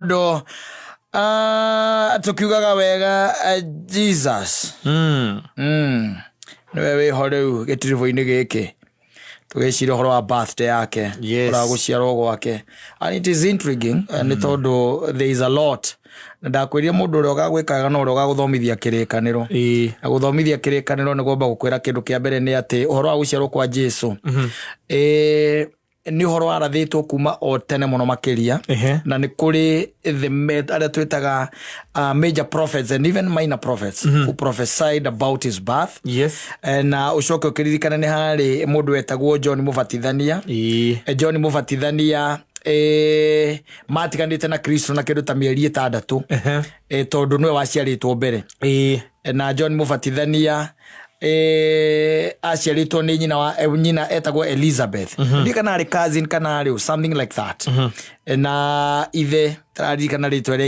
do tukiugaga wega Jesus niwe wiho riu gitirivo-ini giki tugicira horo wa birthday yake ora guciarwo gwake, and it is intriguing ni tondu there is a lot na ndakwiria mundu uria gagwikaga no uria gaguthomithia kirikaniro na guthomithia kirikaniro ni gomba gukwira kindu kia mbere ni ati horo wa guciarwo kwa Jesu ni horo arathitwo kuma o tene muno makiria na ni kuri the aria twitaga major prophets and even minor prophets who prophesied about his birth. Na ucoke ukiririkana ni hari mundu wetagwo John Mubatithania. John Mubatithania matiganite na Kristo na kindu ta mieri 6 tondu niwe waciaritwo mbere na John Mubatithania aciaritwo ni nyina etagwo Elizabeth ndikana ari cousin kana ari something like that na ithe taririkana ritwa ria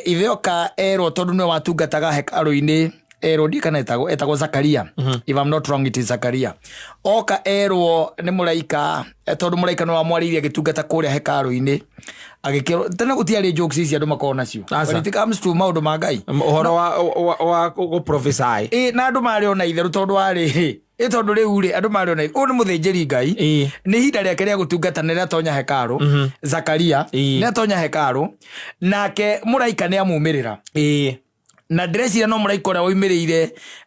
ithe oka erwo tondu niwe watungataga hekalu-ini erwo ndikana etagwo Zakaria if I'm not wrong it is Zakaria oka erwo ni muraika tondu muraika no amwaririe gitungata kuria hekalu-ini agikero tena gutiari jokes ici andu makona cio when it comes to maundu ma Ngai horo wa go prophesy na andu mari ona itheru tondu ari tondu riu ri andu mari ona u ni muthinjiri Ngai ni hinda riake ria gutungata ni tonya hekalu Zakaria ni tonya hekalu nake muraika ni amumirira na dresi no muraika ora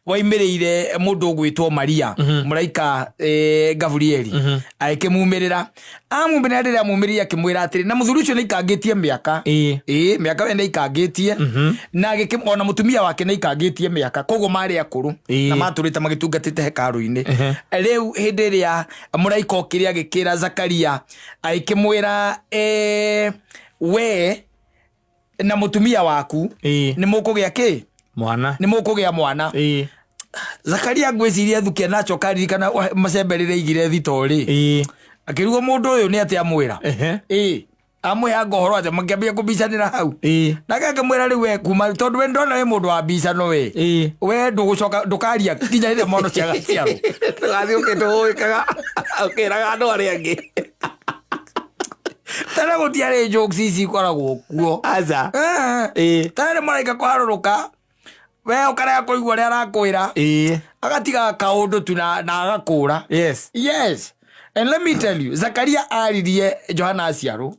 waimirire mundu gwitwo Maria muraika Gabrieli aike mumirira amumirira rire amumiria akimwira atiri na muthuri ucio ni ikangitie miaka miaka we ni ikangitie na agikimona mutumia wake ni ikangitie miaka koguo mari akuru na maturite magitungatite hekalu-ini riu hindi ria muraika okiri agikira Zakaria aikimwira we na mutumia waku ni mukugia ki mwana ni mukugia mwana Zakaria ngwiciria thukia nacho karirikana macemberere igire thitori akirugwo mundu uyu ni ati amwira amwiha ngohoro ati mangiambia kubicanira hau na gakamwira riu we kuma tondu we ndona we mundu wa bicano we ndugucoka ndukaria kinya ire mono cia gaciaro gathi ukituikaga ukiraga andu aria angi tana gutiari jokes ici koragwo kuo aza tana maraika kwaruruka we ukarea kuigua ria arakwira agatiga kaundu tu na agakura yes and let me tell you Zakaria aririe Johana aciaro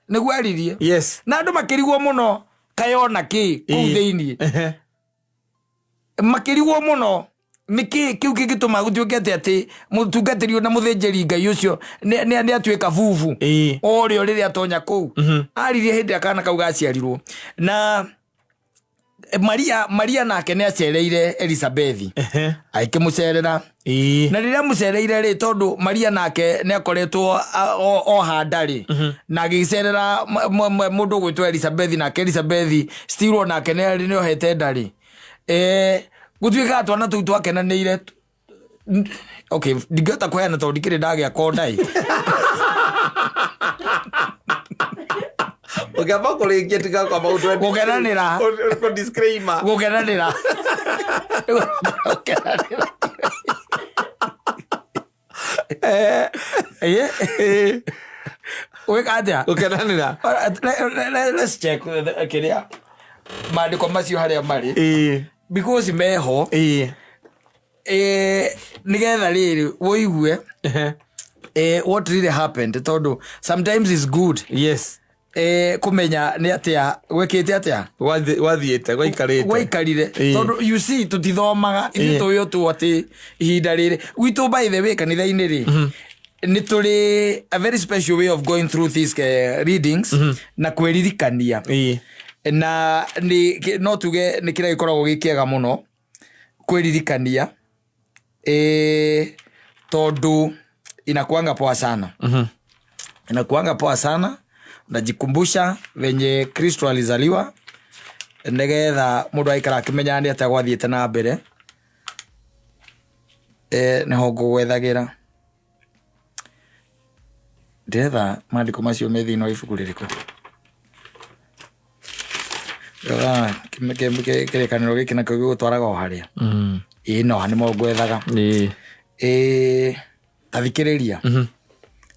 niguo aririe yes na andu makirigwo muno kayona ki kuu thiini makirigwo muno niki kiu gituma gutwekete ati mutungatiri na muthinjiri Ngai ucio ni atweka vuvu orio riria atonya kuu aririe hindi akana kau gaciarirwo na Maria nake ni acereire Elizabeth aikimucerera na riria mucereire ri tondu Maria nake ni akoretwo o handari na agicerera mundu gwitwo Elizabeth nake Elizabeth still nake ni ohete ndari gutwika atwana tu twakenaniire okay ndigota kweana tondu ndikiri ndagia kondai ukaba kuringia tika kwa maundu gukenanira ko disclaimer gukenanira weka atia gukenanira let's check kiria maandiko macio haria mari because meho nigetha riri woigue what really happened tondu sometimes is good kumenya ni atia gwekete atia wathiete gwaikarire tondu you see tutithomaga ithu tuyo tu ati ihinda riri gwitu by the way kanitha-ini ri ni turi a very special way of going through these readings na kwiririkania na ni no tuge ni kira gikoragwo gikiega muno kwiririkania tondu inakuanga poa sana inakuanga poa sana najikumbusha venye Kristo alizaliwa nigetha mundu aikara akimenya ni ati gwathiete na mbere niho ngugwethagira ndetha maandiko macio me thiini wa ibuku ririko kirekaniro giki na kau gutwaraga o haria no nimo ngwethaga tathikiriria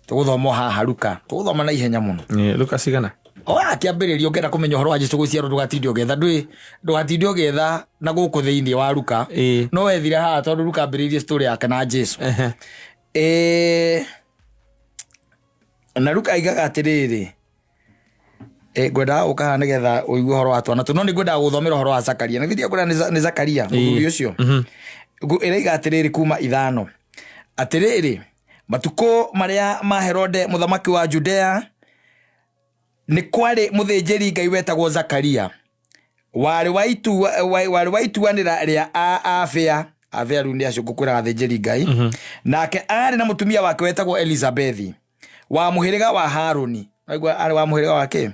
tuguthoma haha Luka tuguthoma na ihenya muno Luka cigana Akiambĩrĩria ũngĩenda kũmenya ũhoro wa Jesũ gũciarwo ndũgatinde ũgetha na gũkũ thĩinĩ wa Luka no wethire haha tondũ Luka ambĩrĩirie story yake na Jesũ na Luka aigaga atĩrĩrĩ ngwendaga gũka haha nĩgetha ũigue ũhoro wa twana no nĩ ngwendaga gũthomera ũhoro wa Zakaria na githia kũrĩa nĩ Zakaria mũthuri ũcio ĩraiga atĩrĩrĩ kuma 5 atĩrĩrĩ matukũ marĩa ma Herode mũthamaki wa Judea nĩ kwarĩ mũthĩnjĩri Ngai wetagwo Zakaria warĩ wa ituanĩra rĩa Abia rĩu nĩ acio ngũkwĩra athĩnjĩri Ngai nake arĩ na mũtumia wake wetagwo Elizabethi wa mũhĩrĩga wa Haruni arĩ wa mũhĩrĩga wake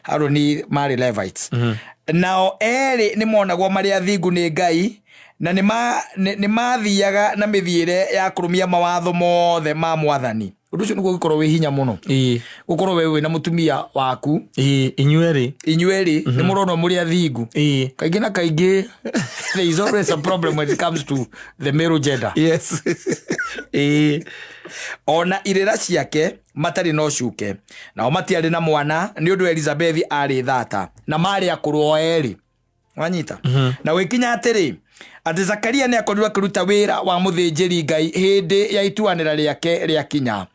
Haruni marĩ Levites nao erĩ nĩ monagwo marĩ athingu nĩ Ngai na nĩ mathiaga na mĩthiĩre ya kũrũmia mawatho mothe ma Mwathani. Ũndũ ũcio nĩguo gũkorwo wĩ hinya mũno gũkorwo we na mũtumia waku inyuerĩ nĩ mũrona mũrĩ athingu kaingĩ na kaingĩ there is always a problem when it comes to the male gender. Yes. Ona irĩra ciake matarĩ no cuke nao matiarĩ na mwana nĩ ũndũ Elizabethi arĩ thata na marĩ akũrũ o erĩ wanyita na gwikinya atĩrĩ atĩ Zakaria nĩ akorirwo akĩruta wĩra wa mũthĩnjĩri Ngai hĩndĩ ya ituanĩra rĩake rĩa kinya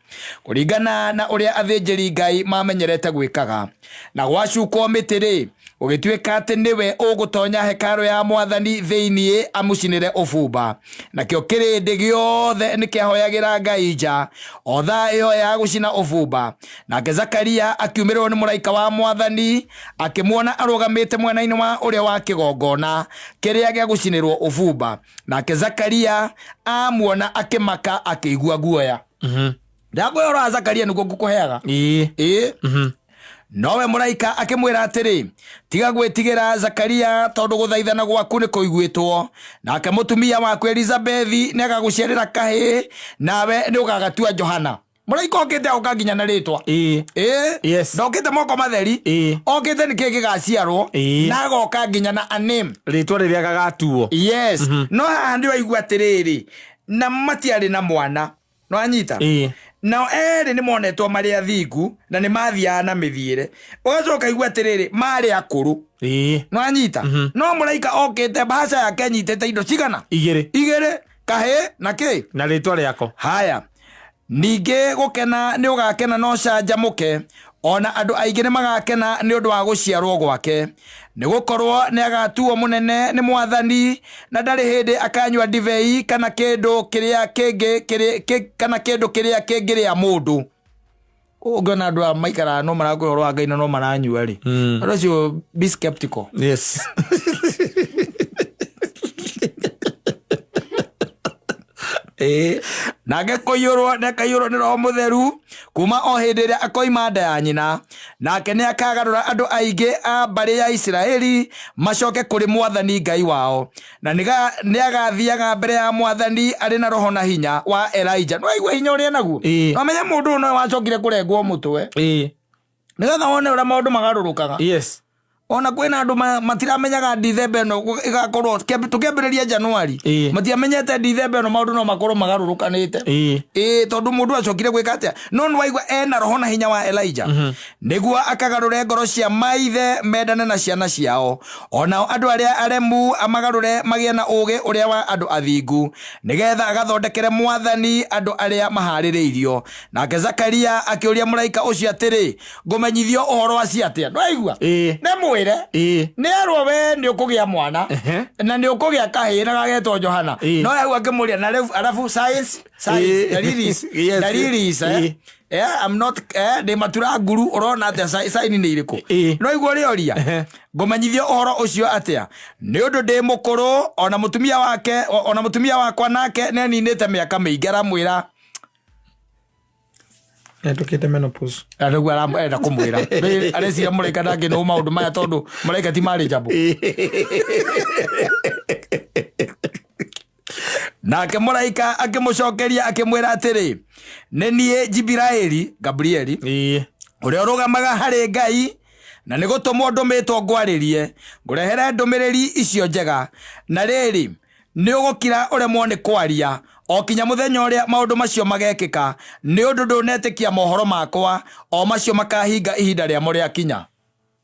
kũringana na ũrĩa athĩnjĩri Ngai mamenyerete gwĩkaga na gwacukwo mĩtĩ-rĩ ũgĩtuĩka atĩ nĩwe ũgũtonya hekarũ ya Mwathani thĩinĩ amũcinĩre ũbumba nakĩo kĩrĩndĩ gĩothe nĩ kĩahoyagĩra Ngai nja o thaa ĩyo ya gũcina ũbumba nake Zakaria akiumĩrĩrwo nĩ mũraika wa Mwathani akĩmuona arũgamĩte mwena-inĩ wa ũrĩa wa kĩgongona kĩrĩa gĩa gũcinĩrwo ũbumba nake Zakaria amuona akĩmaka akĩigua guoya. Ndakwĩra ũhoro wa Zakaria nĩguo ngũkũheaga nowe mũraika akĩmwĩra atĩrĩ tiga gwĩtigĩra Zakaria tondũ gũthaithana gwaku nĩ kũiguĩtwo nake mũtumia waku Elizabethi nĩ agagũciarĩra kahĩĩ nawe nĩ ũgagatua Johana. Mũraika okĩte agoka nginya na rĩtwa ndokĩte moko matheri okĩte nĩ kĩĩ gĩgaciarwo na agoka nginya na a name rĩtwa rĩrĩa gagatuo no haha nĩ waigua atĩrĩrĩ na matiarĩ na mwana no anyita nao erĩ nĩ monetwo marĩ athingu na nĩ mathiaga na mĩthiĩre ũgacoka igua atĩrĩrĩ marĩ akũrũ no anyita no mũraika okĩte mbaca yake nyitĩte indo cigana igĩrĩ kahĩĩ na kĩ na rĩtwa rĩako haya ningĩ gũkena nĩ ũgakena no canjamũke ona andũ aingĩ nĩ magakena nĩ ũndũ wa gũciarwo gwake nĩ gũkorwo nĩ agatuo mũnene nĩ Mwathani na ndarĩ hĩndĩ akanyua ndibei kana kĩndũ kĩrĩa kĩngĩrĩa mũndũ. Ũngĩona andũ a maikara no marakũra ũhoro wa Ngai no maranyua rĩ andũ acio be skeptical. Yes. Nake kũiyũrwo nĩ Roho Mũtheru kuma o hĩndĩ ĩrĩa akoima nda ya nyina nake nĩ akagarũra andũ aingĩ a mbarĩ ya Isiraeli macoke kũrĩ Mwathani Ngai wao na nĩ agathiaga mbere ya Mwathani arĩ na roho na hinya wa Elijah. No aigua hinya ũrĩa naguo no amenye mũndũ no wacokire kũrengwo mũtwe nĩgetha wone ũrĩa maũndũ magarũrũkaga. Yes. Ona kwĩna andũ matiramenyaga December ĩno ĩgakorwo tũkĩambĩrĩria January matiamenyete December ĩno maũndũ no makorwo magarũrũkanĩte tondũ mũndũ acokire gwĩka atĩa no nĩwaigua ena roho na hinya wa Elijah nĩguo akagarũre ngoro cia maithe mendane na ciana ciao onao andũ arĩa aremu amagarũre magĩe na ũũgĩ ũrĩa wa andũ athingu nĩgetha agathondekere Mwathani andũ arĩa maharĩrĩirio. Nake Zakaria akĩũria mũraika ũcio atĩrĩ ngũmenyithio ũhoro wa ciatĩa ndwaigua nĩ nĩerwo we nĩ ũkũgĩa mwana na nĩ ũkũgĩa kahĩĩ na gagetwo Johana no hau akĩmũria na arabu science dalili I'm not ndĩ matura nguru ũrona atĩa saini nĩ irĩkũ no igua rĩoria ngũmenyithio ũhoro ũcio atĩa nĩ ũndũ ndĩ mũkũrũ ona mũtumia wakwa nake nĩ aninĩte mĩaka mĩingĩ aramwĩra ndũkĩte menopause nĩguo arenda kũmwĩra areciria mũraika ndangĩnũũ maũndũ maya tondũ mũraika ti marĩ njambo. Nake mũraika akĩmũcokeria akĩmwĩra atĩrĩ nĩ niĩ Gabrieli ũrĩa ũrũgamaga harĩ Ngai na nĩ gũtũmwo ndũmĩtwo ngwarĩrie ngũrehere ndũmĩrĩri icio njega na rĩrĩ nĩ ũgũkira ũremwo nĩ kwaria o kinya muthenya uria maundu macio magekika ni undu ndunetikia mohoro makwa o macio makahinga ihinda ria mo ria kinya.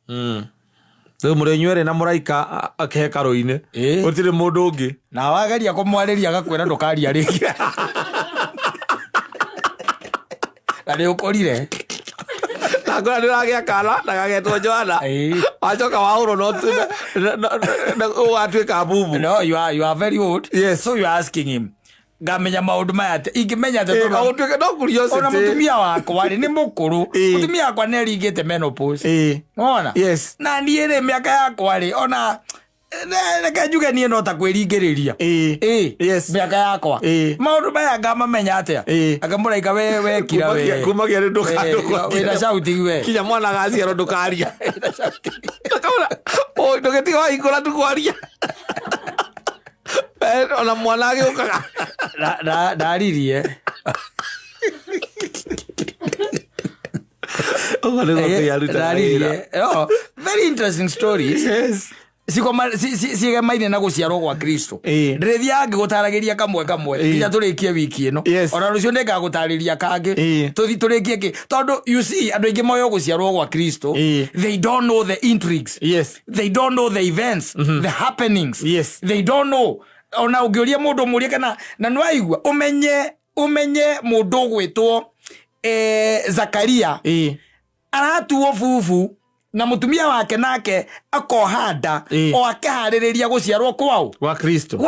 Rĩu mũrĩnyuere na mũraika hekarũ-inĩ gũtirĩ mũndũ ũngĩ na wageria kũmwarĩria agakwĩra ndũkaria rĩngĩ na nĩ ũkorire na ngona ndĩragĩa kana na gagetwo Joana wacoka wahũrwo no ũgatuĩka bubu. No, you are very old. Yes. So you are asking him ngamenya maundu maya ingimenya ũtuĩke no curiosity. Ona mutumia wakwa nĩ mũkũrũ, mutumia wakwa nĩ aringĩte menopause. Ona yes na niĩ rĩ mĩaka yakwa rĩ ona reke njuge niĩ no ta kwĩringĩrĩria yes mĩaka yakwa maundu maya ngamamenya atĩa akamũraika we kira we kumagia rĩ wĩna shouting we kinya mwana gaciarwo ndũkaria oi ndũgĩtiga wahingũra tukwaria ona mwana agĩũkaga ndaririe very interesting stories. yes sigemaine na guciarwo gwa Kristo ndirithia ngigutaragiria kamwe kinya turikie wiki ino ona rucio ndingagutariria kangi tuthi turikie ki tondu you see andu ingi moyo guciarwo gwa Kristo they don't know the intrigues. Yes. They don't know the events, the happenings. Yes. They don't know. Ona ungiuria mundu murie kana na nwaigua umenye mundu gwitwo Zakaria aratuo fufu na mutumia wake nake akohanda o akahaririria guciarwo kwao gwa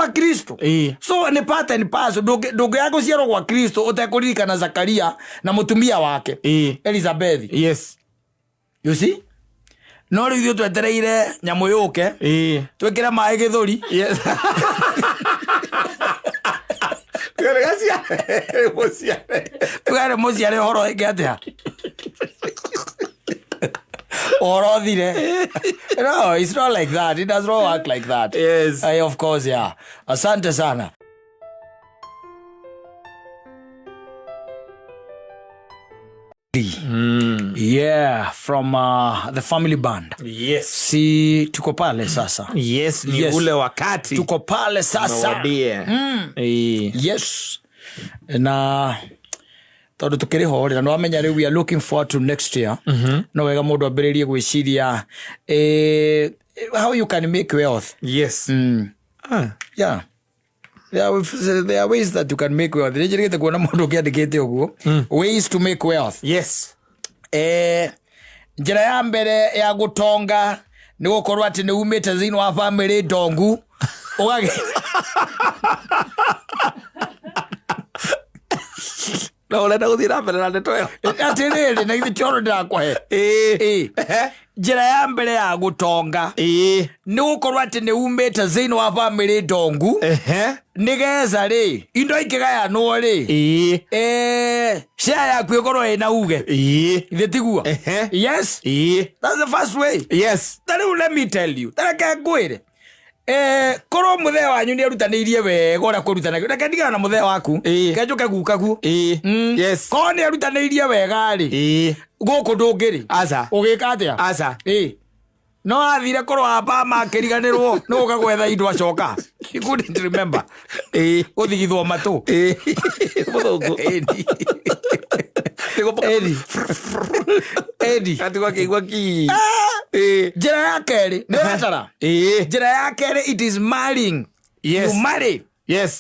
Kristo so ni part and parcel ndungiaga guciarwo gwa Kristo utekuririkana Zakaria na mutumia wake Elizabeth. Yes. You see no ri ithuĩ twetereire nyamũ yũke twĩkĩre maĩ gĩthũri. Yes. tugare mũciare horo ĩngĩ atĩa oro thire. No, it's not like that. It does not work like that. Yes. Of course, yeah. Asante sana. Yeah, from the family band. Yes. Si tuko pale sasa. Yes, ni ule wakati. Tuko pale sasa. Yes. Na tondu tukiri ho ri no amenya ri we are looking forward to next year. No wega mundu ambiririe gwiciria how you can make wealth. Yes. Yeah. There are ways that you can make wealth. Nijirigite kuona mundu kiandikite uguo. Ways to make wealth. Yes. Njira ya mbere ya gutonga ni gukorwo ati ni umite thini wa family ndongu ugage na urenda guthira mbere na ndeto yo atiriri na ithi choro ndakwahe njira ya mbere ya gutonga ni gukorwo ati ni umite thini wa family ndongu nigeza ri indo ikigayanwo ri share yaku ikorwo ina uge ithi tiguo. Yes. That's the first way. Yes. Let me tell you that ngwire korwo muthee wanyu ni arutanirie wega uria kurutanaga reke ndigana na muthee waku kenjuke gukagu. Yes. Korwo ni arutanirie wega ri guku ndungiri asa ugika atia asa no athire korwo aba makiriganirwo no ukagwetha indo acoka. You couldn't remember uthigithwo matu muthungu Edi atigwa kigwa ki njira ya keri ni ratara njira ya keri it is marrying. Yes. You marry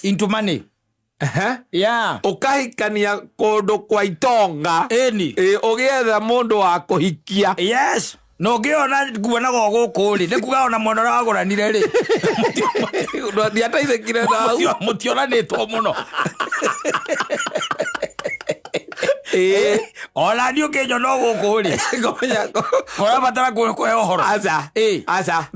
into money. Yeah. Ukahikania kundu kwa itonga ugietha mundu wa kuhikia. Yes. No ngiona nguona goguku ri ni kuga ona mwana wa guranire ri ndi ataithekire na mutionanitwo muno ona ni ukenyo no guku ri ora batara kuhe ohoro asa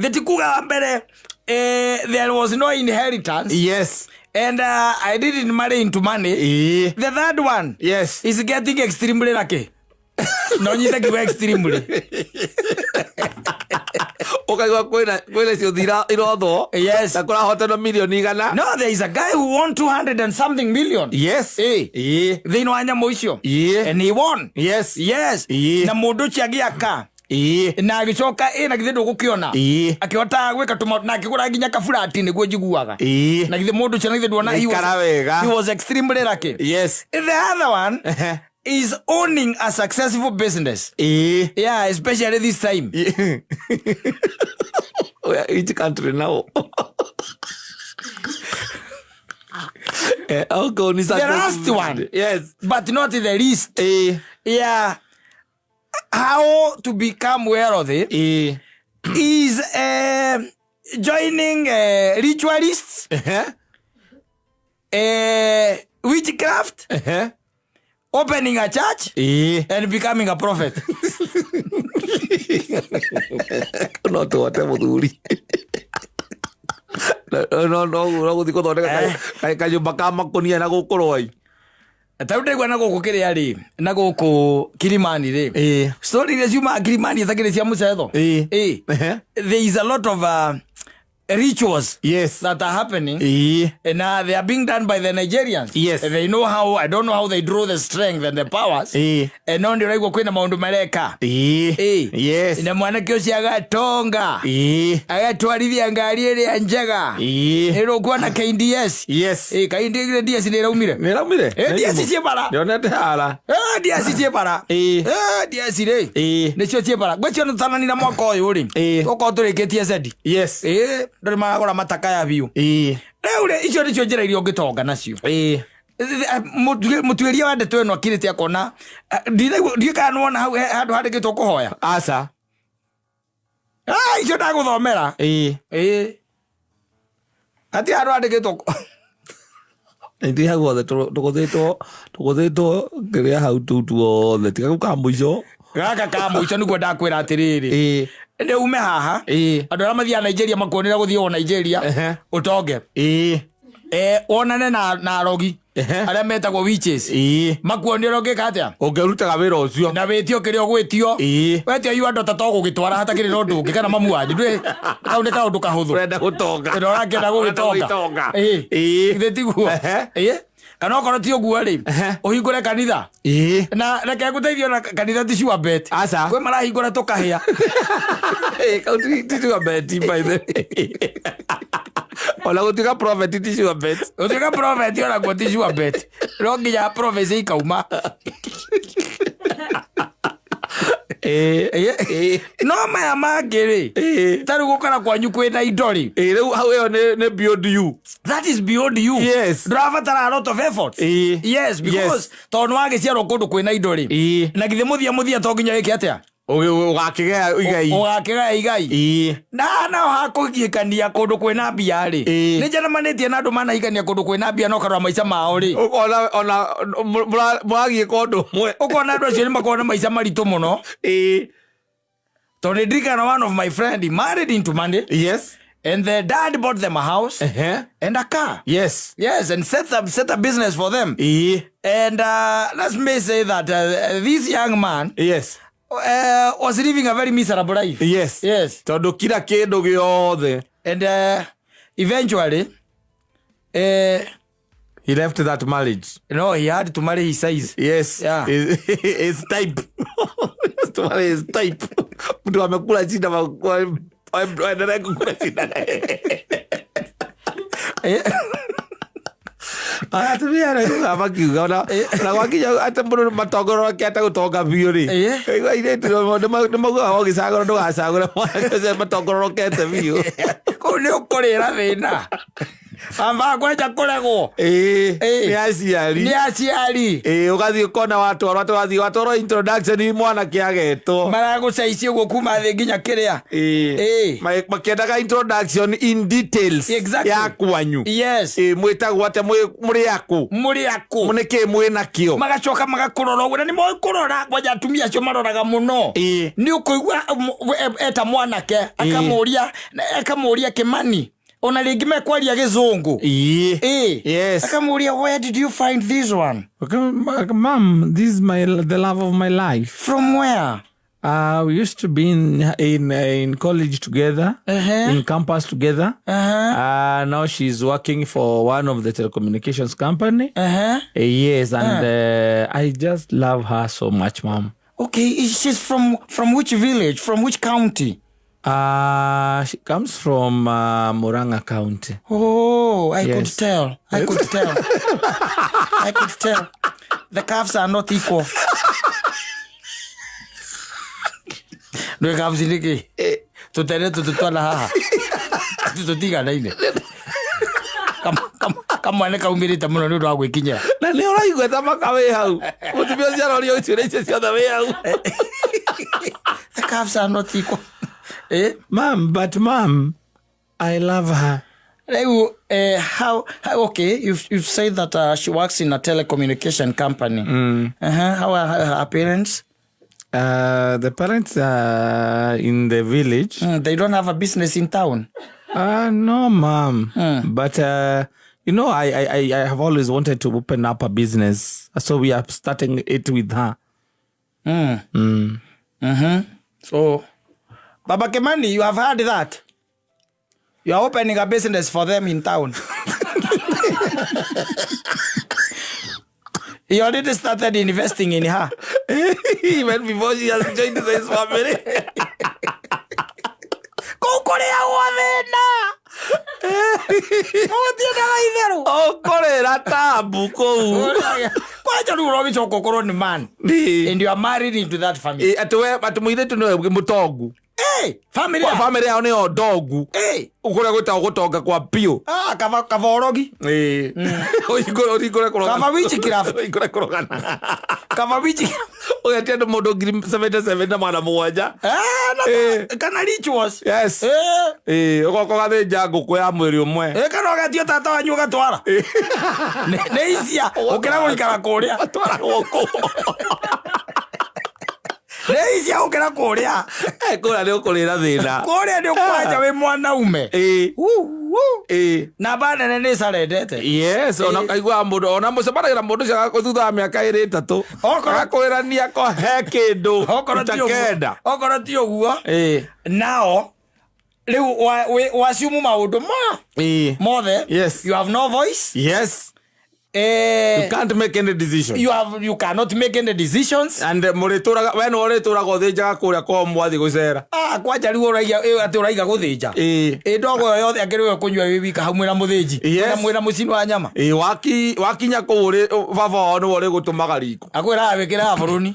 thitikuga mbere there was no inheritance. Yes. And I didn't marry into money. The third one is getting extremely lucky. No nyita kiwa extremely ukagwa kwena cio thira irotho. Yes. Na kura hotano milioni igana. No, there is a guy who won 200 and something million. Yes. They know anya moisho. And he won. Yes. Na mundu chiagia ka na agicoka na githe ndugukiona akihota gwika tuma na akigura nginya kafurati niguo njiguaga na githe mundu cia na githe duona he was extremely lucky. Yes. The other one is owning a successful business. Yeah, especially this time. Each country now. The last one. Yes. But not the least. Yeah. How to become wealthy is joining ritualists, witchcraft, opening a church, and becoming a prophet. Not what I would do. No, kayumbaka kunia na gukorwo ai tarutegwa na guku kiria ri na guku Kilimani ri story iria ciuma Kilimani thakire cia mucetho there is a lot of rituals that are happening and they are being done by the Nigerians. They know how, I don't know how they draw the strength and the powers and no ndi raigwa kwina maundu mareka ina mwanake ucio agatonga agatwarithia ngari iria njega ero kwa na KDS KDS ni raumire DS ciebara ndionete hala DS ciebara DS ri nicio ciebara gwecio ntanani na mwaka uyu ri uko turikitie zedi ndori magora mataka ya biu reure icio nicio njira irio ngitonga nacio mutuiria wande tweno akirite akona ndikanona hau handu handikitwo kuhoya aca icio ndaguthomera ati handu handikitwo ndi hagothe tuguthetwo ngiria hau tuothe tiga guka muico gaka ka muico niguo ndakwira atiriri nde ume haha andu ara mathia Nigeria makuonera guthii o Nigeria utonge onane na arogi aria metagwo witches makuonera ngika atia ungerutaga wira ucio na witio kirio gwitio wetio yu andu tata gugitwara hatakiri no ndungi kana mamu wanyu ndwe kauneka undu kahuthu urenda gutonga ndora ngenda gugitonga ithe tiguo kana okorwo ti uguo ri uhingure kanitha na reke guteithio na kanitha ti sure bet kwe marahingura tukahia kauti ti sure bet by the ola gutika prophet ti sure bet gutika prophet ola guti sure bet ro nginya prophecy ikauma no maya mangiri taru gukara kwanyu kwina indori riu hau iyo ne beyond you. That is beyond you. Dravatara a lot of effort. Because tonu agiciarwo kundu kwina indori na githe muthia to nginya wiki atia ugakigea igai na hakugiikania kundu kwina mbia ri ni njaramanĩtie na andu manahikania kundu kwina mbia no karwa maica mao ri ona mwagie kundu mwe ukona andu acio ni makona maica maritu muno tondu ndirikana one of my friend he married into money and the dad bought them a house and a car and set a business for them and let me say that this young man was living a very miserable life. Tondu kila kindu giothe and eventually he left that marriage. No, he had to marry his size. His type. To marry his type. Mtu amekula china waendelea kukula china. Atumia na makiuga na wakinya ata mundu matongoro kiata gutonga biu ri ile ndio maguga ogicagora ndugacagura mwana matongoro kete biu ko ni ukurira thina amba gwaja kuregwo ni aciari ugathii kona watu watoro introduction mwana kiageto maragucaicie uguo kuma thi nginya kiria makiendaga introduction in details ya kwanyu mwitagwo ate muri aku munike mwina kio magacoka magakurora uguo ni moi kurora gwaja atumia acio maroraga muno ni ukuigua eta mwanake akamuria Kimani ona ringi mekwaria gizungu akamuria where did you find this one? Mom, this is the love of my life. From where? We used to be in college together, in campus together. Now she's working for one of the telecommunications company. And I just love her so much, Mom. Okay, she's from which village? From which county? She comes from Murang'a County. Oh, I could tell. I could tell. The calves are not equal. No calves iliki. Tutere tututwala haha. Tututiga naine. Kama ne kaumirite muno ni ndo gwikinya. Na ni uraigwa tamaka we hau. Mutibio cia rori ucio icio cia we hau. The calves are not equal. Mom, I love her. How okay, you've said that she works in a telecommunication company. How are her parents? The parents are in the village. They don't have a business in town? No, Mom. But, you know, I have always wanted to open up a business. So we are starting it with her. So, Baba Kimani, you have heard that? You are opening a business for them in town. You already started investing in her. Even before she has joined this family. Kukuria wavena. Mutienda waithero. Okorera tabu kou. Kwacha ru robi chokokoro ni man. And you are married into that family. Atumuiretu no mutongu. Family yao ni odogu. Ukore gutonga kwa pio. Kavorogi. Oigore kurogana. Kavawichi kirafu. Oigore kurogana. Kavawichi. Oyatia ndo modo 77 na mwana mmoja. Kana rituals. Yes. Ogoko gathe jangu kwa mwiri umwe. Kana gatio tata wanyu gatwara. Ne isia. Ukira guikara kuria. Atwara goko. Neisia ukira kuria. Kura ndio kurira thina. Kuria ndio kwaja we mwana ume. Na bana ne sarendete. Yes, ona kaigwa mundu ona mucemanagira mundu cia thutha miaka 3 akakwirania ko he kindu utakenda. Okora ti oguo. Now riu wasiumu maundu mothe. Yes. You have no voice. Yes. You can't make any decision. You cannot make any decisions. And muritura when uritura guthinja kuria kwa mwathi gucera. Kwaja riu uraiga ati uraiga guthinja. Ndogo yothe akiriwe kunywa wika hamwe na muthinji. Na mwira mucini wa nyama. Wakinya kuri baba no uri gutumaga riko. Akwira wikira buruni.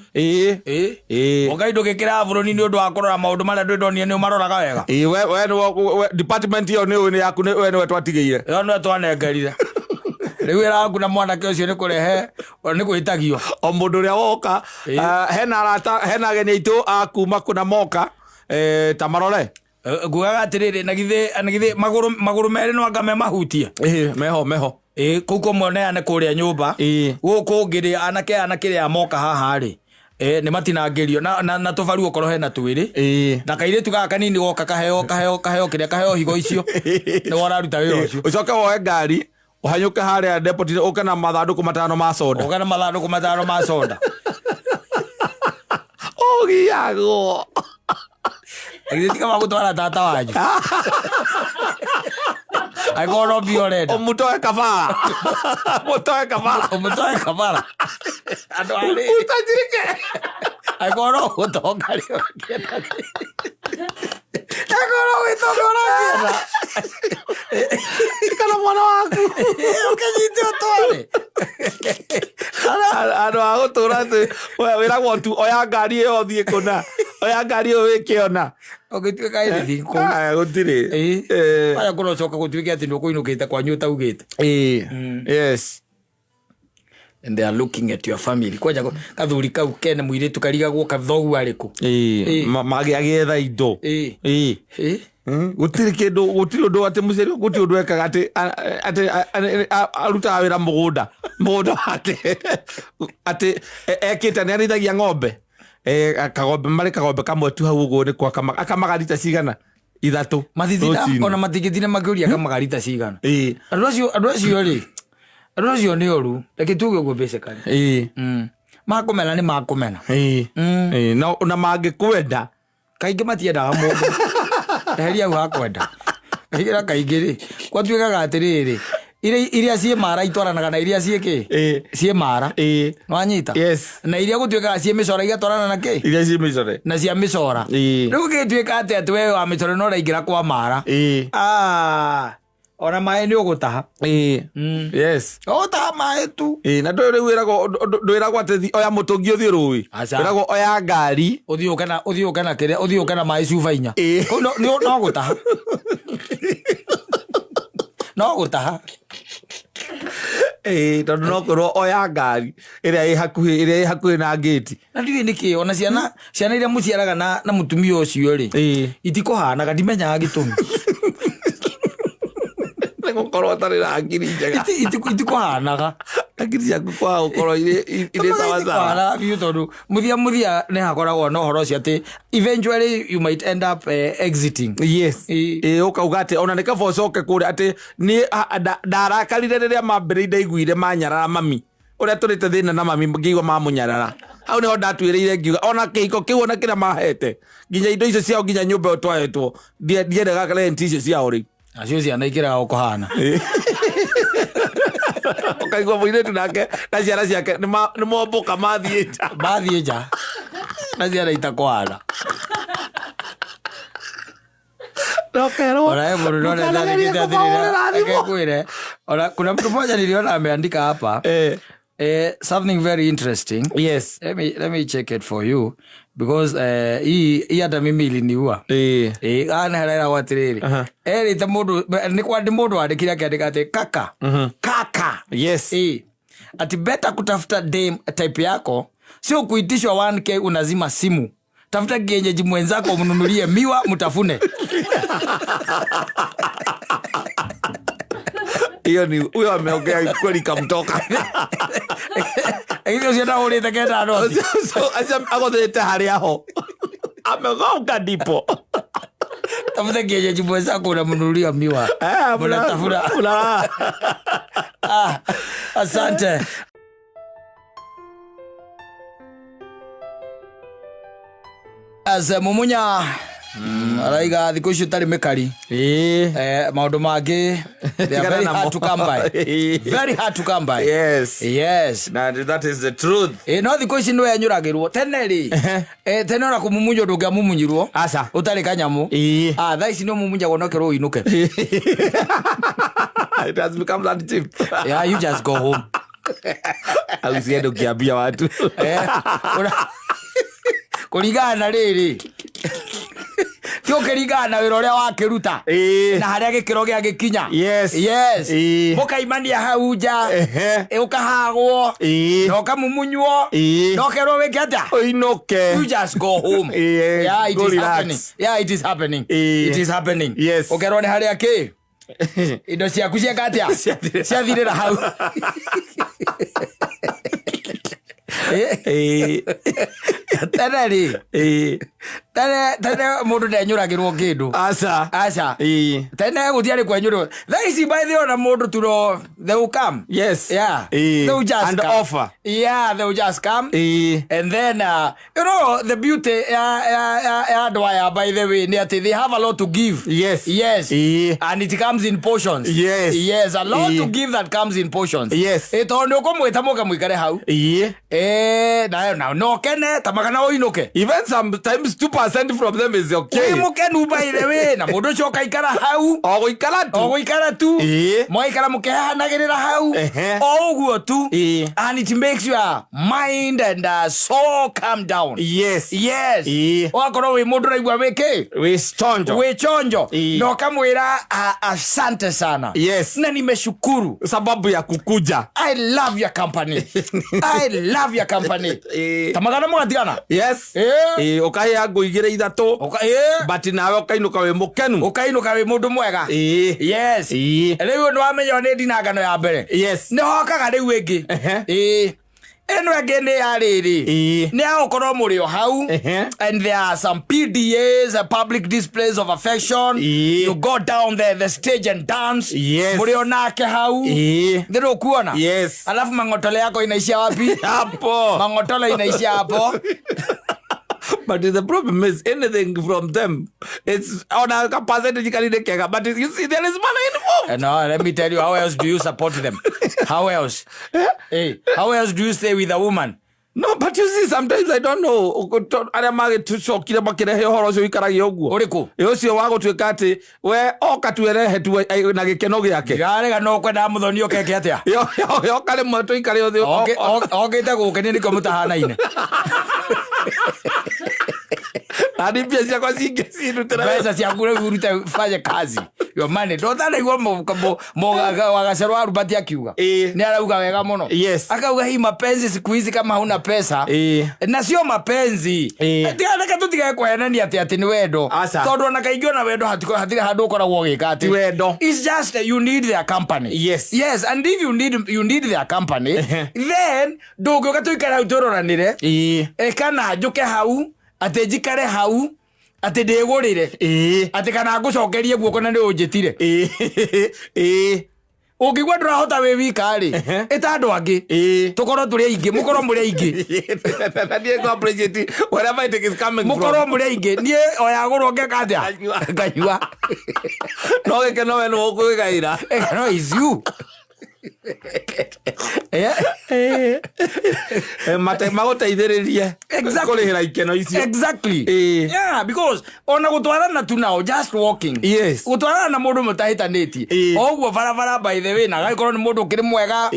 Ogaindo gikira buruni ni undu wa kurora maundu mara ndonio ni maroraga wega. We department yo ni yaku ni we twatigeire. Yo no twanengerire. Riu iraku na mwana ke ucio ni kurehe ni gwitagio o mundu ria woka hena genya itu akuma kuna moka tamarore gugaga atiriri na githe maguru meri no anga me mahutia meho kuko mone ane kuria nyumba guku ngiri anake ria moka haha ri ni matinangerio na tovaru okoro hena twiri na kaire tuga kanini goka kaheo kiria higo icio ni wararuta wira ucio ucoke woe ngari uhanyuke haria depot uka na mathanduku 5 ma soda. Uka na mathanduku 5 ma soda. Ogiago. Ngitika magutwara tata wanyu. I go no be already. Omutoe kafara. Omutoe kafara. Ando ali. Utajirike. I go no utonga rio kieta. Agora we togora kieta. Kana mwana waku. Ukanyite otware. Ando agotura te wira gwotu oya ngari yo thie kuna. Oya ngari yo wikiona. Ogitwe kaire thiko. Gutire. Aya kuno coka gutwike ati no kuinukite kwa nyuta ugite. Yes. And they are looking at your family. Kwaja kathuri kau kene muiritu kariga gwo kathogu ariku. Magi agetha indo. Gutire kindu gutire undu ati muceri gutire undu ekaga ati aruta wira mugunda wake ati ekita ni arithagia ng'ombe kagombe mari kagombe kamwe tu hau uguo ni kwa akamagarita cigana 3 mathithina ona matigithine makiuria kamagarita cigana andu acio ri andu acio ni oru reke tuge uguo basically makumena ni makumena na mangikwenda kaingi matiendaga mundu eheria hau hakwenda kaingira kaingiri kwatuikaga atiriri iria cie mara itwaranaga na iria cie ki cie mara nwanyita na iria gutuika cie micora igatwarana na ki iria cie micora na cia micora riu gituika ati we wa micora no raingira kwa mara ona mai ni ugutaha yes utaha mai tu na ndwire wiragwo ati oya mutungi uthie rui wiragwo oya ngari uthio kana kire uthio kana mai cuba inya no gutaha no gutaha tondu no korwo oya ngari iria i hakuhi na gate na ndiwe niki ona ciana iria muciaraga na mutumia ucio ri itikuhanaga ndimenyaga gitumi gukorwo atari na ngiri njega itikuhanaga ngiri ciaku kwa gukorwo ire sawa sawa biu tondu muthia ni hakoragwo no horo cio ati eventually you might end up exiting yes ukauga ati ona nika focoke kuri ati ni ndarakarire riria mambiriire iguire manyarara mami uria turite thina na mami ngiigua mamunyarara au niho ndatwiriire ngiuga ona kihiko kiu ona kira mahete nginya indo icio ciao nginya nyumba twahetwo ndiendaga rent icio ciao ri acio ciana ikiraga kuhana ukaigua muiretu nake na ciana ciake ni momboka mathie nja na ciana itakuhana kuna mtu mmoja niliona ameandika hapa something very interesting. Yes. Let me check it for you because hii hata mimi iliniua. Ana hela watiriri. Erita mundu ni kwa mundu andikira akiandika ati kaka. Kaka. Yes. Ati better kutafuta dame type yako sio kuitishwa 1k unazima simu. Tafuta kienyeji mwenzako mnunulie miwa mtafune. Hiyo ni huyo ameongea kweli kamtoka. Hiyo sio ndio ile takenda ndo. So agothete haria ho. Amegonga ndipo. Tafuta kienyeji mwenzako unamnunulia miwa. Mnatafuna. Asante. Asa mumunya araiga thiku icio tari mikari maundu mangi very hard to come by. Very hard to come by. Yes and that is the truth. No thiku ici no enyuragirwo tene ri tene ora kumumunyo ndungia mumunyirwo asa utari kanyamu tha ici no mumunyagwo no kerwo inuke. It has become that cheap. Yeah, you just go home. Au siendo kiambia watu kuringana riri tio kiringana wira uria wakiruta na haria gikiro gia gikinya. Yes mukaimania hau nja ukahagwo no kamumunywo no kerwo wikata oinoke. You just go home. Yeah, it is happening. Yeah, it is happening. It is happening. Yes. Ukerwo ni haria ki indo ciaku cia katia ciathirira hau. Tene mundu ndenyuragirwo kindu asa tene gutiari kwenyurwo thaisi by the ona mundu turo they will come. Yes. Yeah. They will just and come. Offer. Yeah, they will just come. And then you know the beauty Dwyer, by the way, they have a lot to give. Yes. And it comes in portions. Yes, a lot to give that comes in portions. Yes. Etondo komweta moka mwikare hau. Na no kene tamakana oinuke. Even sometimes 2% from them is okay. Mukenu by the way na mundu cio kaikara hau. Ogoikara tu. Moikara mukehanagirira hau. Oguo tu. And it makes your mind and soul calm down. Yes. Wakoro we mundu raigwa wiki. We chonjo. No kamwira asante sana. Yes. Na nimeshukuru sababu ya kukuja. I love your company. Tamagana mwatigana. Yes. Ukai yangu igire ithatu. But nawe ukainuka we mukenu. Ukainuka we mundu mwega. Yes. Riu ndo amenya ni ndinagano ya mbere. Yes. Ni hokaga riu ingi. Eno again they are ready. Now ukoro muri hau and there are some PDAs, public displays of affection. You go down there the stage and dance. Muri onake hau. Ndiro kuona. Alafu mangotole yako inaishia wapi? Hapo. Mangotole inaishia hapo. But the problem is anything from them, it's on a percentage kega. But you see, there is money involved. No, let me tell you, how else do you support them? How else? Hey, how else do you stay with a woman? No, but you see, sometimes I don't know. Aria mage tucokire makirehe horo ucio ikaragia uguo. Uriku? Ucio wa gutuika ati we oka twerehe tu na gikeno giake. Garega no kwenda muthoni okeke atia. Yo kale mwato ikare othe. Okete gukeni niko mutahanaine. Hadi pia ciakwa cingĩcirutĩra mbeca ciaku rĩu urute fanye kazi your money ndotha nĩguo wagacerwo Albert akiuga nĩ arauga wega mũno akauga hii mapenzi siku hizi kama huna pesa na sio mapenzi tiga tutigae kwehenania ati nĩ wendo tondũ ona kaingĩ ona wendo hatirĩ handũ ũkoragwo ũgĩka ati wendo it's just you need their company yes and if you need their company then ndũngĩũka tũikare hau tũroranĩre kana njũke hau ate njikare hau ate ndĩgũrĩre ate kana ngũcokerie guoko na nĩ ũnjĩtire ũngĩgwa ndũrahota wĩ wika rĩ ĩta andũ angĩ tũkorwo tũrĩ aingĩ mũkorwo mũrĩ aingĩ wherever it is coming from mũkorwo mũrĩ aingĩ niĩ oyagũrwo ngeka atĩa nganyua no gĩkeno we nĩ ũkwĩgaĩra no is you maguteithĩrĩrie kũrĩhĩra ikeno icio yeah because ona gũtwarana tu nao just walking gũtwarana na mũndũ mũtahĩtanĩtie oguo barabara by the way na gaikorwo nĩ mũndũ ũkĩrĩ mwega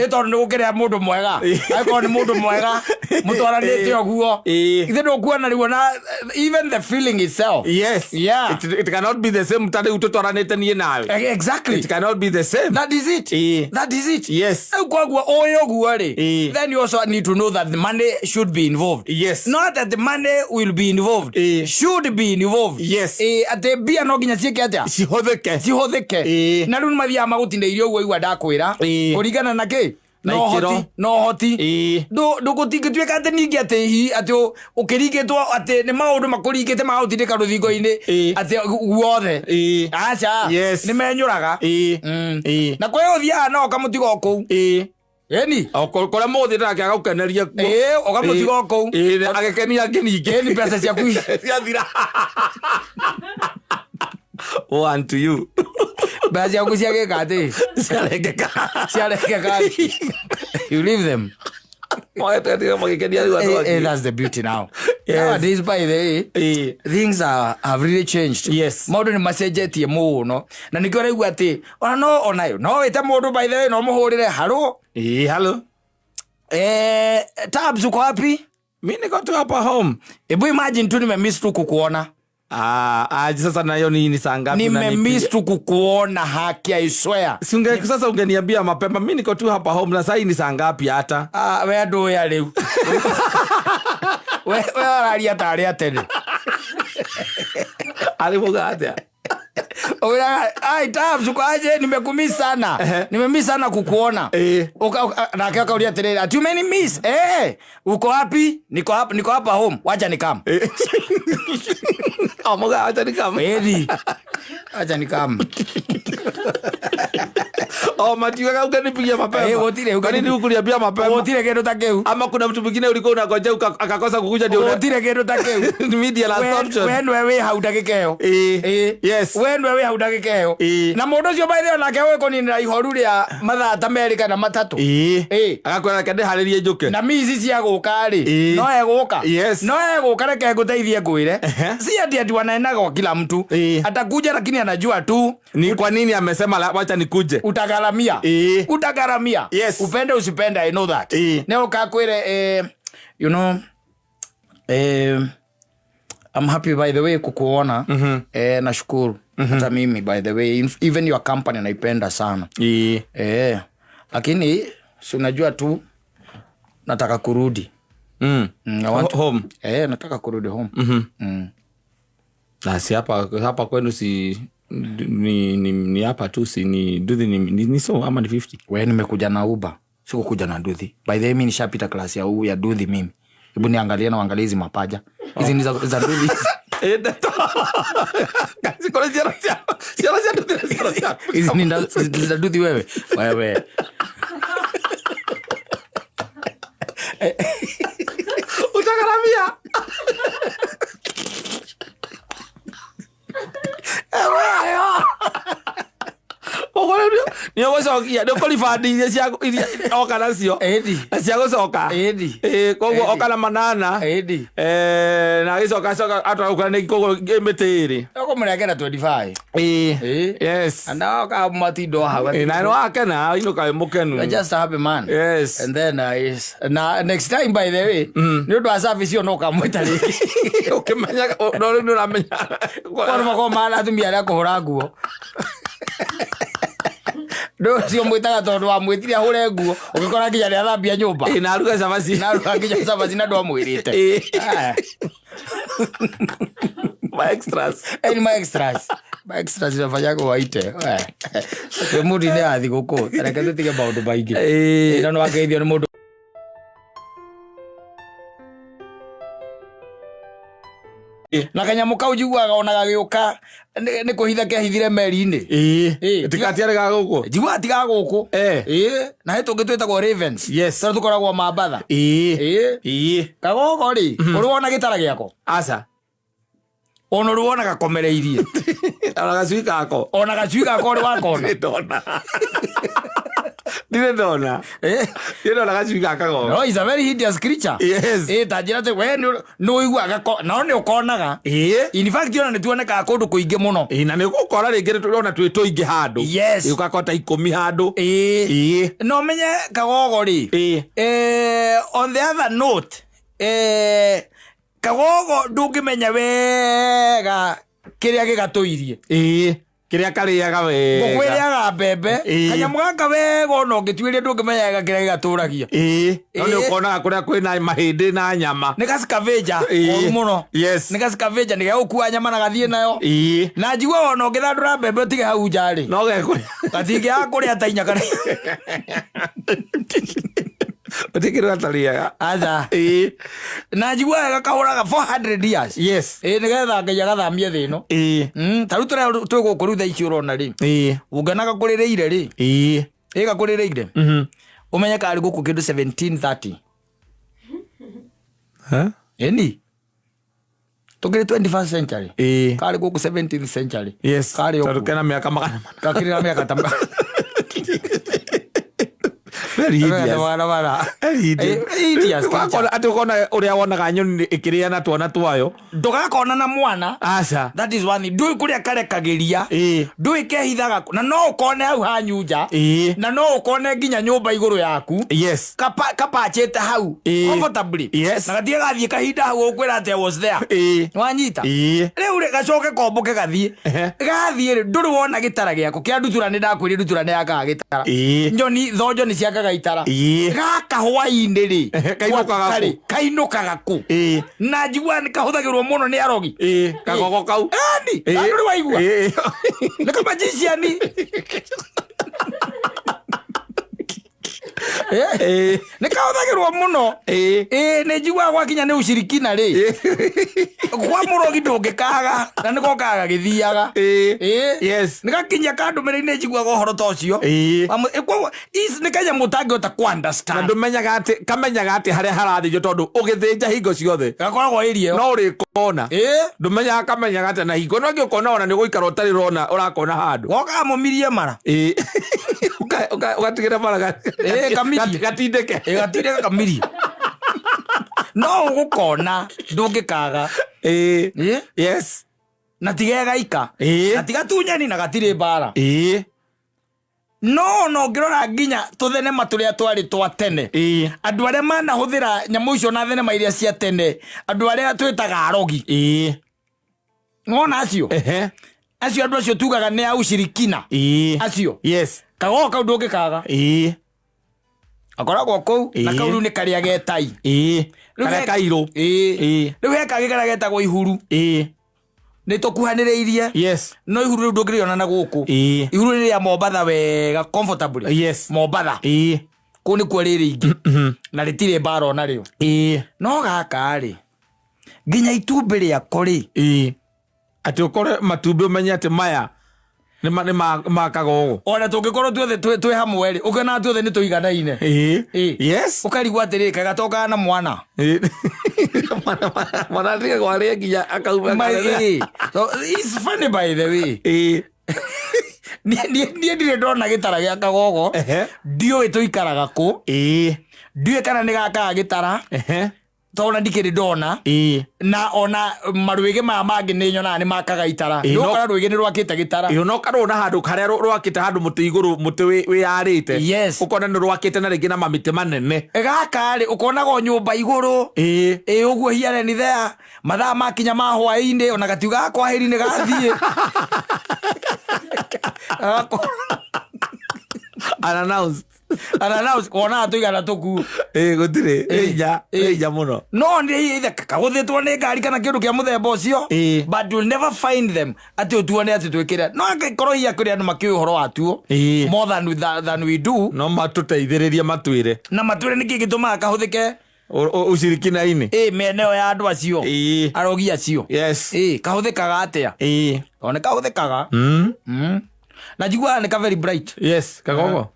tondũ nĩ gũkĩrĩa mũndũ mwega gaikorwo nĩ mũndũ mwega mũtwaranĩte ũguo ithe ndũkuona rĩu na even the feeling itself it cannot be the same tari utotwaranĩte niĩ nawe it cannot be the same that is it kwa oyo then you also need to know that the money should be involved not that the money will be involved should be involved ate bia no ginya cieke atia cihotheke na riu mathia magutindeirio uguo igwa ndakwira urigana na ki no hoti ndugutingituika ati ningi ati hi ati ukiringitwo ati ni maundu makuringite magutindika ruthingo-ini ati guothe acha ni menyuraga na kwa uthia no kamutigo kuu eni kora muthi ndake agagukeneria okamutigo kuu agekenia ngingi ni pesa ciaku ciathira one to you basi yangu siageka ati siaregeka you leave them that's the beauty now nowadays by the way things have really changed maundu ni macenjetie muno na nikio raigua ati ona no onayo no wite mundu by the way no muhurire halo halo Tabs uko wapi? Mimi niko tu hapa home. Ebu imagine tu nimemiss tu kukuona. Sasa nayo ni saa ngapi? Nimemiss tu kukuona, haki I swear. Sasa ungeniambia mapema. Mimi niko tu hapa home na sasa ni saa ngapi hata? Wewe ndo ya leo. Wewe alalia tare atende. Aliboga hata. Tabs uko aje? Nimekumiss sana. Nimemiss sana kukuona. Na kaka ulia tele. Ati umeniss? Uko wapi? Niko hapa home. Wacha nikam. Moga acha nikam. Acha nikam. Matiwa ukanipigia mapema. Wotire ukani ukuniambia mapema. Wotire kendo takeu. Ama kuna mtu mwingine ulikuwa unangoja akakosa kukuja ndio. Wotire kendo takeu. Media last option. Wewe haudakikeo. Yes. Wewe haudakikeo. Na mundu cio by the nake we konina ihoru ria mathaa America na matatu. Agakwira kende haririe njuke. Na mizi cia guka ri. No eguka. No eguka reke nguteithie ngwire. Si ati wanaenaga kwa kila mtu. Atakuja lakini anajua tu ni kwa nini amesema wacha nikuje. Utagaramia. Utagaramia. Yes. Upende usipende, I know that. Neo kakwire you know I'm happy by the way kukuona. Nashukuru. Hata mimi by the way even your company naipenda sana. Lakini si unajua tu nataka kurudi. Home. Nataka kurudi home. Na si hapa kwenu si ni hapa tu si ni Duthi ni so ama ni 50. Wewe nimekuja na Uber. Sikukuja na Duthi. By the way mimi nishapita klasi ya Duthi mimi. Hebu niangalie na uangalie hizi mapaja. Hizi ni za Duthi. Kasi kwa hizi ni za Duthi wewe. Wewe. Utagaramia. Ni ogocokia ndio kolifandi iria oka nacio cia gucoka koguo oka na manana na gicoka atwaruka ni koguo mitiri ukumurengera 25 yes and oka matindo hau na no akena inuka mukenu just a happy man yes and then next time by the way ni ndo service no kamwita riki ukimenya no ndo ramenya kwa mako mala atumia ala kuhura nguo ndo cio mwitaga tondu wa mwitiria hure nguo ukikora nginya ria thambia nyumba na aruga cabaci nginya cabaci na ndo amwirite my extras my extras nafanya kwa waite we mudi ni athi guku tareke tutige maundu maingi ino no ageithio ni mundu na kanyamu kau jiguaga ona gagiuka ni kuhitha ke hithire meri-ini tikatiare ga guku jigua tiga guku na hetu ngitwetagwo ravens yes tara tukoragwo mambatha kagogo ri uruona gitara giako aca ona uruona gakomereirie ona gacui kako ri wakona ndona ndire ndona ndona gacui gakago no is a very hideous creature yes tajira te we no iguaga no ni ukonaga in fact ona ni tuoneka kundu kuingi muno na ni gukora ringi turona twituingi handu yes ukakota 10 handu no menye kagogo ri on the other note kagogo ndungimenya wega kiria gigatuirie kiria kariaga wega gukwiriaga mbembe kanyamu gaka wega ona ngituirie ndungimenya kiria gigaturagia no ni ukonaga kuria kwina mahindi na nyama ni gascavenger oru muno yes ni gascavenger ni gukua nyama na gathie nayo na njigua ona ngithandura mbembe utige hau njari no gekuri gatingi ya kuria tainya kana utikiri atariaga aza na njigua gakahuraga 400 years yes nigetha ngai agathamia thi ino taru turi guku riu tha ici urona ri unganaga kurireire ri gakurireire umenye kari guku kindu 1730 eni tukiri 21st century kari guku 17th century yes kari taru kena miaka magana kakiri na miaka tamba very hideous ati ukona uria wonaga nyoni ikiria na twana twayo ndugakona na mwana aca that is one ndui kuria karekagiria ndui kehithaga na no ukone hau hanyunja na no ukone nginya nyumba iguru yaku yes kapachete hau comfortably yes na gathie gathie kahinda hau ukwira ati I was there wanyita riu gacoke komboke gathie nduri wona gitara giako kia ndutura ni ndakwiri ndutura ni yakaga gitara njoni thonjo ni ciakaga itara gaka hwaini ri kainukaga ku na njigua ni kahuthagirwo muno ni arogi kagogo kau ani nduri waigua ni kamajiciani ni kahuthagirwo muno ni njigua gwakinya ni ucirikina ri kwa murogi ndungikaga na ni gokaga githiaga yes ni gakinya kandu mere-ini njigua gohoro tocio ni kanya mutangihota ku understand na ndumenyaga ati kamenyaga ati haria harathijo tondu ugithinja hingo ciothe gakoragwo irie no urikona ndumenyaga kamenyaga ati na hingo no ngikona ona ni guikara utari rona urakona handu goka mumirie mara ugatigira mara gatindeke gatindeke kamirie no ugukona ndungikaga yes na tigega ika na tigatunyani na gatire bara no ngirora nginya tuthenema turia twari twa tene andu aria manahuthira nyamu icio na thenema iria cia tene andu aria twitaga arogi ngona acio andu acio tugaga ni au shirikina acio yes kagogo kau ndungikaga akoragwo kou na kau riu ni karia getai karia kairu riu heka gikara getagwo ihuru ni tukuhaniriirie yes no ihuru riu ndungiriona na guku ihuru ni ria Mombatha wega comfortably yes Mombatha ku ni kuo riri ingi na ritire mbara ona rio no gaka ri nginya itumbi riako ri ati ukore matumbi umenye ati maya nĩ makagogo ona tũngĩkorwo tuothe twĩ hamwe rĩ ũkĩona tuothe nĩ tũiganaine yes ũkarigwo atĩrĩ kagatokaga na mwana mwana tiga gwarĩa nginya akauma so it's funny by the way niĩ ndirĩ ndona gĩtara gĩa kagogo ndiũĩ tũikaraga kũ ndiũĩ kana nĩ gakaga gĩtara tona ndikĩrĩ ndona na ona marwĩge maya mangĩ nĩ nyonaga nĩ makaga itara ndũkora rwĩge nĩ rwakĩte gĩtara no karona handũ karĩa rwakĩte handũ mũtĩ igũrũ mũtĩ wĩyarĩte ũkona nĩ rwakĩte na rĩngĩ na mamĩtĩ manene gaka rĩ ũkonaga nyũmba igũrũ ũguo hiare nĩ thea mathaa makinya ma hwaĩ-inĩ ona gatiuga kwahĩri nĩ gathiĩ unannounced kona tuigana tuku gutire ija muno no nĩ ithe kagũthĩtwo nĩ ngari kana kĩndũ kĩa mũthemba ũcio but you'll never find them atĩ ũtuone atĩ twĩkĩre no angĩkorwo hiya kũrĩ andũ makĩũĩ ũhoro watuo more than we do no matũteithĩrĩrie matwĩre na matwĩre nĩkĩ gĩtũmaga kahũthĩke ucirikina-inĩ mĩena ya andũ acio arogi acio kahũthĩkaga atĩa tondũ nĩ kahũthĩkaga na jiguaga nĩ ka very bright kagogo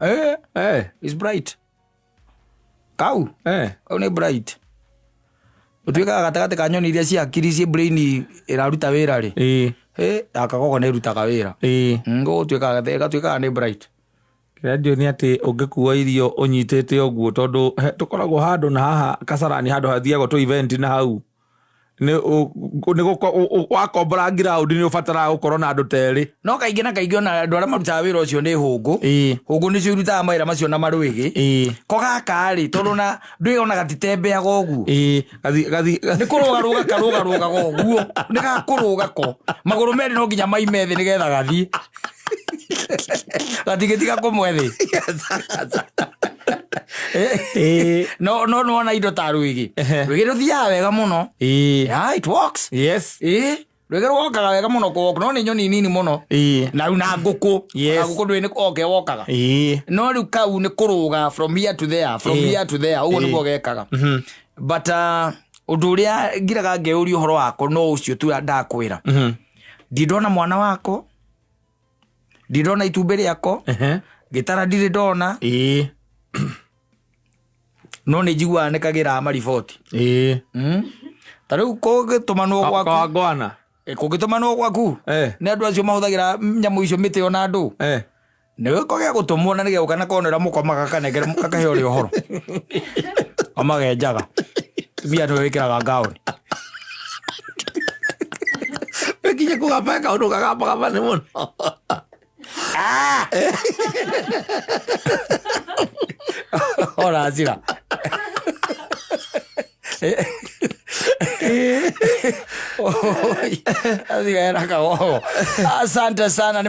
is bright kau nĩ bright ũtuĩkaga gatagatĩ ka nyoni iria cia hakiri ciĩ brain ĩraruta wĩra rĩ kagogo nĩ ĩrutaga wĩra gatuĩkaga nĩ bright radio nĩ atĩ ũngĩkua irio ũnyitĩte ũguo tondũ tũkoragwo handũ na haha Kasarani handũ hathiagwo tũ event na hau nĩ wakombora ground nĩ ũbataraga gũkorwo na andũ terĩ no kaingĩ na kaingĩ ona andũ arĩa marutaga wĩra ũcio nĩ hũngũ nĩcio irutaga mawĩra macio na marwĩgĩ ko gaka rĩ tondũ na ndũĩ ona gatitembeaga ũguo nĩ kũrũgarũga karũgarũgaga ũguo nĩ gakũrũga ko magũrũ merĩ no nginya maime thĩ nĩgetha gathiĩ gatigĩtiga kũmwe thĩ no ona indo ta rwĩgĩ rũthiaga wega mũno it works rwĩgĩ rwokaga wega mũno kũwoka no nĩ nyoni nini mũno na rĩu na ngũkũ ndũĩ nĩ oke wokaga no rĩu kau nĩ kũrũga from here to there ũguo nĩguo gekaga but ũndũ ũrĩa ngiraga ngĩũria ũhoro wako no ũcio tu ndakwĩra ndindona mwana wako ndindona itumbĩ rĩako gĩtara ndirĩ ndona no nĩ njiguaga nĩ kagĩraga mariboti ta rĩu kũgĩtũmanwo gwaku nĩ andũ acio mahũthagĩra nyamũ icio mĩtĩ ona andũ nĩ gĩko gĩa gũtũmwo na nĩ gĩgũka na konera mũkomaga kakahe ũrĩ ũhoro amagenjaga tumia nĩ wĩkĩraga ngaũni wĩkinya kũgamba kaũndũ kagambagamba nĩ mũno ora zira asante sana